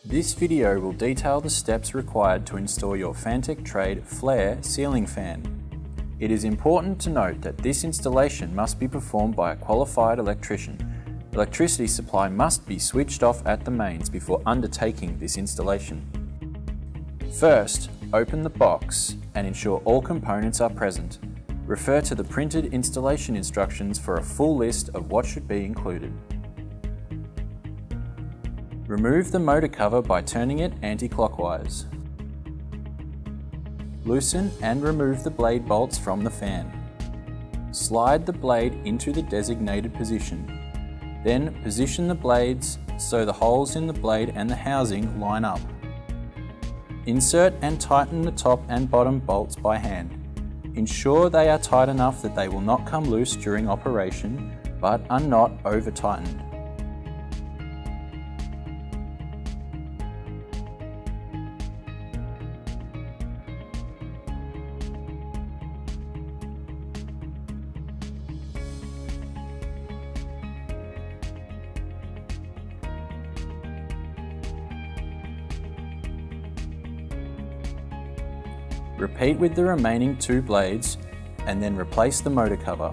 This video will detail the steps required to install your Fantech Trade Flair ceiling fan. It is important to note that this installation must be performed by a qualified electrician. Electricity supply must be switched off at the mains before undertaking this installation. First, open the box and ensure all components are present. Refer to the printed installation instructions for a full list of what should be included. Remove the motor cover by turning it anti-clockwise. Loosen and remove the blade bolts from the fan. Slide the blade into the designated position. Then position the blades so the holes in the blade and the housing line up. Insert and tighten the top and bottom bolts by hand. Ensure they are tight enough that they will not come loose during operation, but are not over-tightened. Repeat with the remaining two blades and then replace the motor cover.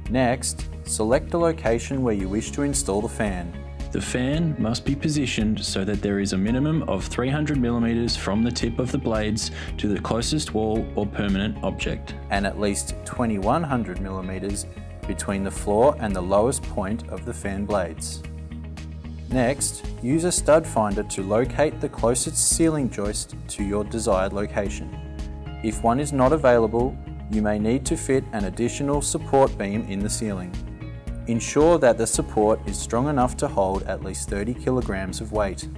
Next, select the location where you wish to install the fan. The fan must be positioned so that there is a minimum of 300mm from the tip of the blades to the closest wall or permanent object, and at least 2100mm between the floor and the lowest point of the fan blades. Next, use a stud finder to locate the closest ceiling joist to your desired location. If one is not available, you may need to fit an additional support beam in the ceiling. Ensure that the support is strong enough to hold at least 30 kilograms of weight.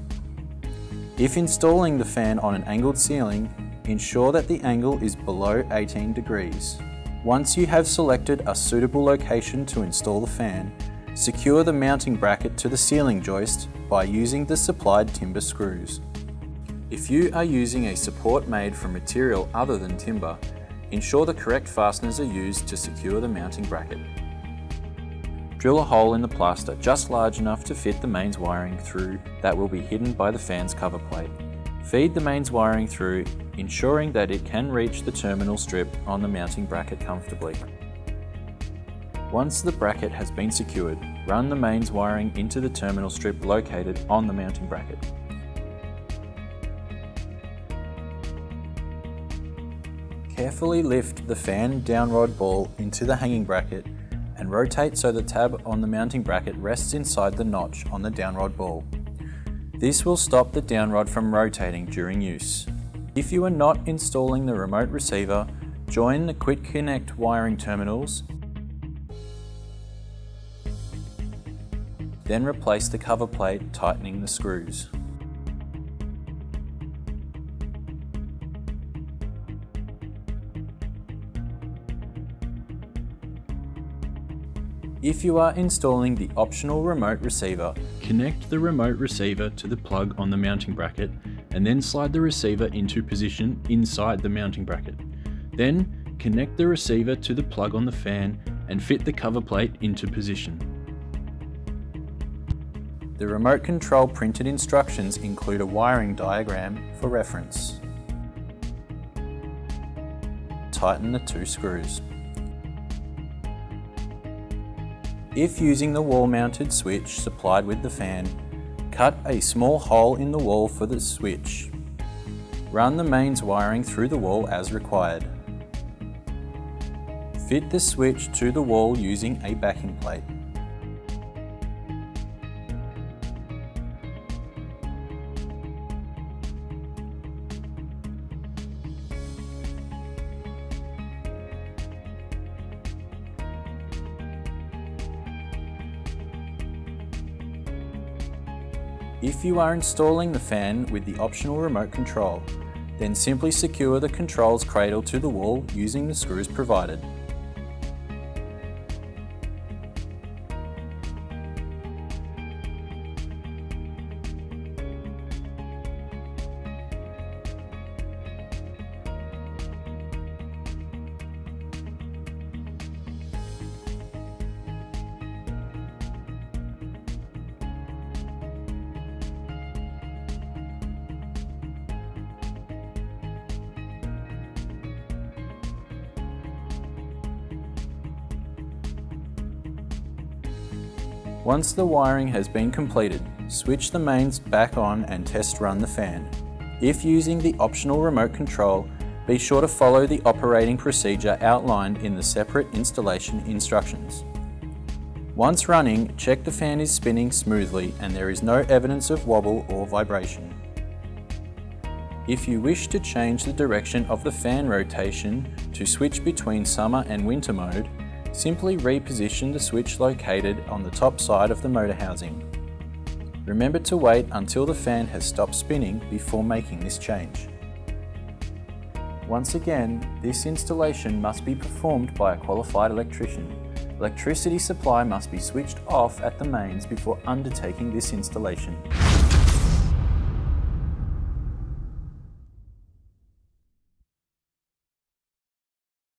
If installing the fan on an angled ceiling, ensure that the angle is below 18 degrees. Once you have selected a suitable location to install the fan, secure the mounting bracket to the ceiling joist by using the supplied timber screws. If you are using a support made from material other than timber, ensure the correct fasteners are used to secure the mounting bracket. Drill a hole in the plaster just large enough to fit the mains wiring through that will be hidden by the fan's cover plate. Feed the mains wiring through, ensuring that it can reach the terminal strip on the mounting bracket comfortably. Once the bracket has been secured, run the mains wiring into the terminal strip located on the mounting bracket. Carefully lift the fan downrod ball into the hanging bracket and rotate so the tab on the mounting bracket rests inside the notch on the downrod ball. This will stop the downrod from rotating during use. If you are not installing the remote receiver, join the Quick Connect wiring terminals, then replace the cover plate, tightening the screws. If you are installing the optional remote receiver, connect the remote receiver to the plug on the mounting bracket and then slide the receiver into position inside the mounting bracket. Then connect the receiver to the plug on the fan and fit the cover plate into position. The remote control printed instructions include a wiring diagram for reference. Tighten the two screws. If using the wall-mounted switch supplied with the fan, cut a small hole in the wall for the switch. Run the mains wiring through the wall as required. Fit the switch to the wall using a backing plate. If you are installing the fan with the optional remote control, then simply secure the control's cradle to the wall using the screws provided. Once the wiring has been completed, switch the mains back on and test run the fan. If using the optional remote control, be sure to follow the operating procedure outlined in the separate installation instructions. Once running, check the fan is spinning smoothly and there is no evidence of wobble or vibration. If you wish to change the direction of the fan rotation to switch between summer and winter mode, simply reposition the switch located on the top side of the motor housing. Remember to wait until the fan has stopped spinning before making this change. Once again, this installation must be performed by a qualified electrician. Electricity supply must be switched off at the mains before undertaking this installation.